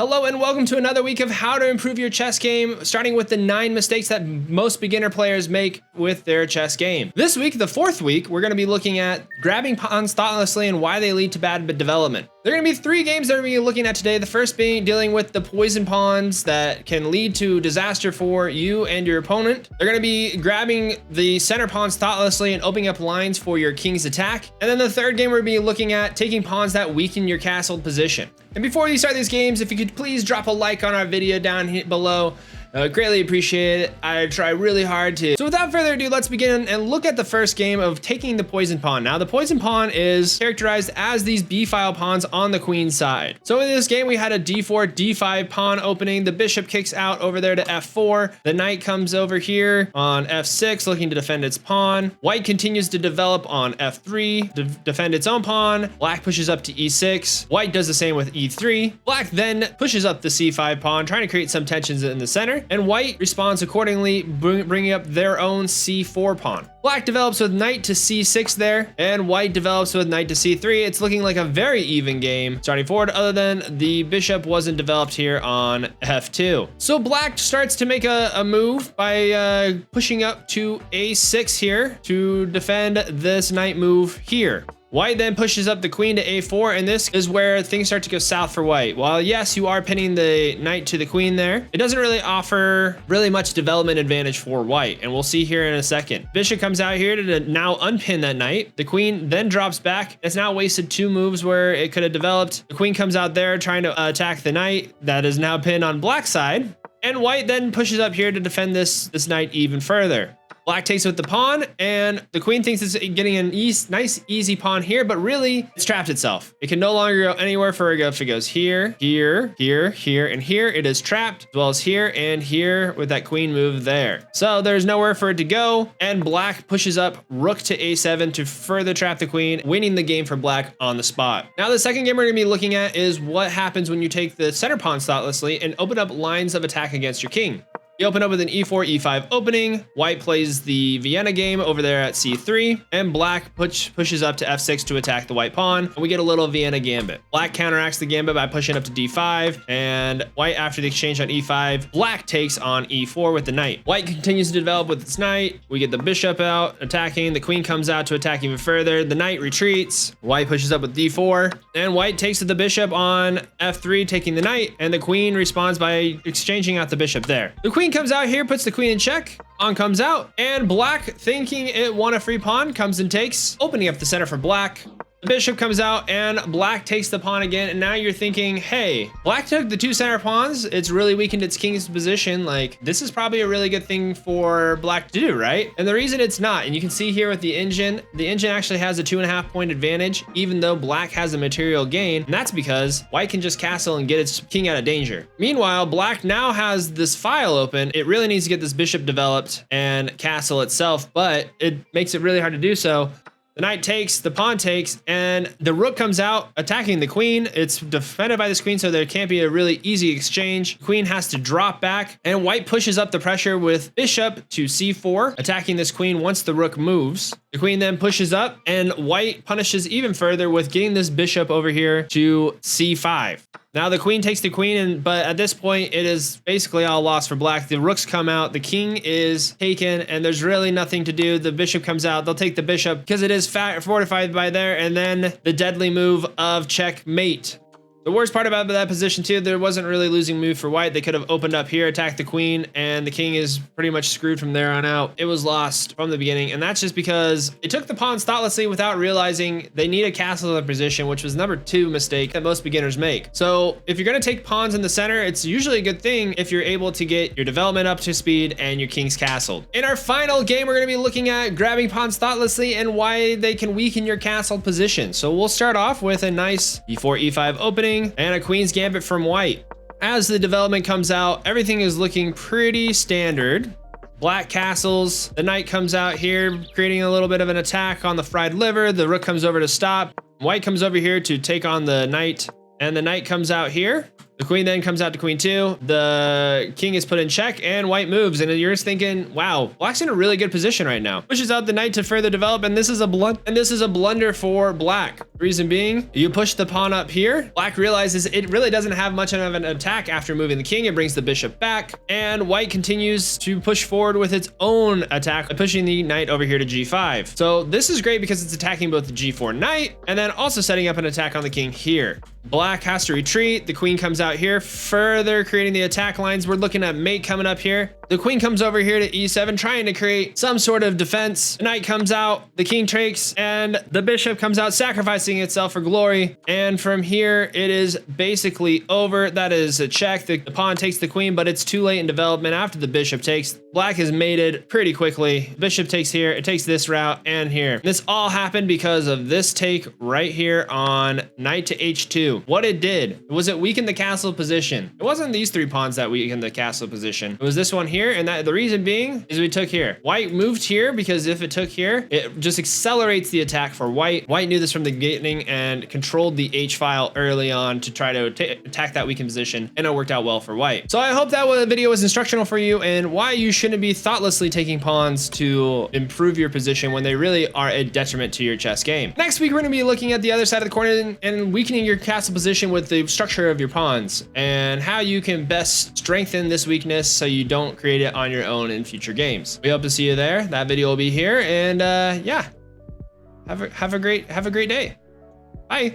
Hello and welcome to another week of how to improve your chess game, starting with the 9 mistakes that most beginner players make with their chess game. This week, the 4th week, we're going to be looking at grabbing pawns thoughtlessly and why they lead to bad development. There are going to be 3 games that we're going to be looking at today. The first being dealing with the poison pawns that can lead to disaster for you and your opponent. They're going to be grabbing the center pawns thoughtlessly and opening up lines for your king's attack. And then the 3rd game, we're going to be looking at taking pawns that weaken your castled position. And before you start these games, if you could please drop a like on our video down here below. Greatly appreciate it. I try really hard to. So without further ado, let's begin and look at the first game of taking the poison pawn. Now the poison pawn is characterized as these B file pawns on the queen's side. So in this game, we had a D4, D5 pawn opening. The bishop kicks out over there to F4. The knight comes over here on F6, looking to defend its pawn. White continues to develop on F3 to defend its own pawn. Black pushes up to E6. White does the same with E3. Black then pushes up the C5 pawn, trying to create some tensions in the center. And white responds accordingly, bringing up their own C4 pawn. Black develops with knight to C6 there, and white develops with knight to C3. It's looking like a very even game starting forward, other than the bishop wasn't developed here on F2. So black starts to make a move by pushing up to A6 here to defend this knight move here. White then pushes up the queen to A4, and this is where things start to go south for white. While yes, you are pinning the knight to the queen there, it doesn't really offer much development advantage for white, and we'll see here in a second. Bishop comes out here to now unpin that knight. The queen then drops back. It's now wasted 2 moves where it could have developed. The queen comes out there trying to attack the knight that is now pinned on black side, and white then pushes up here to defend this knight even further. Black takes with the pawn, and the queen thinks it's getting a nice, easy pawn here, but really, it's trapped itself. It can no longer go anywhere for if it goes here, here, here, here, and here. It is trapped, as well as here and here with that queen move there. So there's nowhere for it to go, and black pushes up rook to A7 to further trap the queen, winning the game for black on the spot. Now, the second game we're going to be looking at is what happens when you take the center pawns thoughtlessly and open up lines of attack against your king. You open up with an E4, E5 opening. White plays the Vienna game over there at C3, and black pushes up to F6 to attack the white pawn, and we get a little Vienna gambit. Black counteracts the gambit by pushing up to D5, and white, after the exchange on E5, black takes on E4 with the knight. White continues to develop with its knight. We get the bishop out attacking. The queen comes out to attack even further. The knight retreats. White pushes up with D4, and white takes the bishop on F3, taking the knight, and the queen responds by exchanging out the bishop there. The queen comes out here, puts the queen in check. Pawn comes out, and black, thinking it won a free pawn, comes and takes, opening up the center for black. The bishop comes out, and black takes the pawn again, and now you're thinking, hey, black took the 2 center pawns. It's really weakened its king's position. Like, this is probably a really good thing for black to do, right? And the reason it's not, and you can see here with the engine actually has a 2.5 point advantage, even though black has a material gain, and that's because white can just castle and get its king out of danger. Meanwhile, black now has this file open. It really needs to get this bishop developed and castle itself, but it makes it really hard to do so. The knight takes, the pawn takes, and the rook comes out attacking the queen. It's defended by this queen, so there can't be a really easy exchange. Queen has to drop back, and white pushes up the pressure with bishop to C4, attacking this queen once the rook moves. The queen then pushes up, and white punishes even further with getting this bishop over here to C5. Now the queen takes the queen, but at this point, it is basically all lost for black. The rooks come out, the king is taken, and there's really nothing to do. The bishop comes out, they'll take the bishop because it is fortified by there, and then the deadly move of checkmate. The worst part about that position too, there wasn't really losing move for white. They could have opened up here, attacked the queen, and the king is pretty much screwed from there on out. It was lost from the beginning, and that's just because it took the pawns thoughtlessly without realizing they need a castle in the position, which was number 2 mistake that most beginners make. So if you're gonna take pawns in the center, it's usually a good thing if you're able to get your development up to speed and your king's castled. In our final game, we're gonna be looking at grabbing pawns thoughtlessly and why they can weaken your castled position. So we'll start off with a nice E4, E5 opening, and a queen's gambit from white. As the development comes out, everything is looking pretty standard. Black castles, the knight comes out here, creating a little bit of an attack on the fried liver. The rook comes over to stop. White comes over here to take on the knight, and the knight comes out here. The queen then comes out to queen 2. The king is put in check and white moves. And you're just thinking, wow, black's in a really good position right now. Pushes out the knight to further develop, and this is a blunder for black. Reason being, you push the pawn up here. Black realizes it really doesn't have much of an attack after moving the king. It brings the bishop back, and white continues to push forward with its own attack by pushing the knight over here to g5. So this is great because it's attacking both the g4 knight and then also setting up an attack on the king here. Black has to retreat. The queen comes out here, further creating the attack lines. We're looking at mate coming up here. The queen comes over here to e7, trying to create some sort of defense. The knight comes out, the king takes, and the bishop comes out, sacrificing itself for glory. And from here, it is basically over. That is a check. The pawn takes the queen, but it's too late in development after the bishop takes. Black is mated pretty quickly. Bishop takes here, it takes this route and here. This all happened because of this take right here on knight to h2. What it did was it weakened the castle position. It wasn't these 3 pawns that weakened the castle position. It was this one here, and that the reason being is we took here. White moved here because if it took here, it just accelerates the attack for white. White knew this from the beginning and controlled the H file early on to try to attack that weakened position, and it worked out well for white. So I hope that video was instructional for you and why you shouldn't be thoughtlessly taking pawns to improve your position when they really are a detriment to your chess game. Next week, we're going to be looking at the other side of the corner and weakening your castle position with the structure of your pawns and how you can best strengthen this weakness so you don't create it on your own in future games. We hope to see you there. That video will be here, and yeah, have a great day. Bye.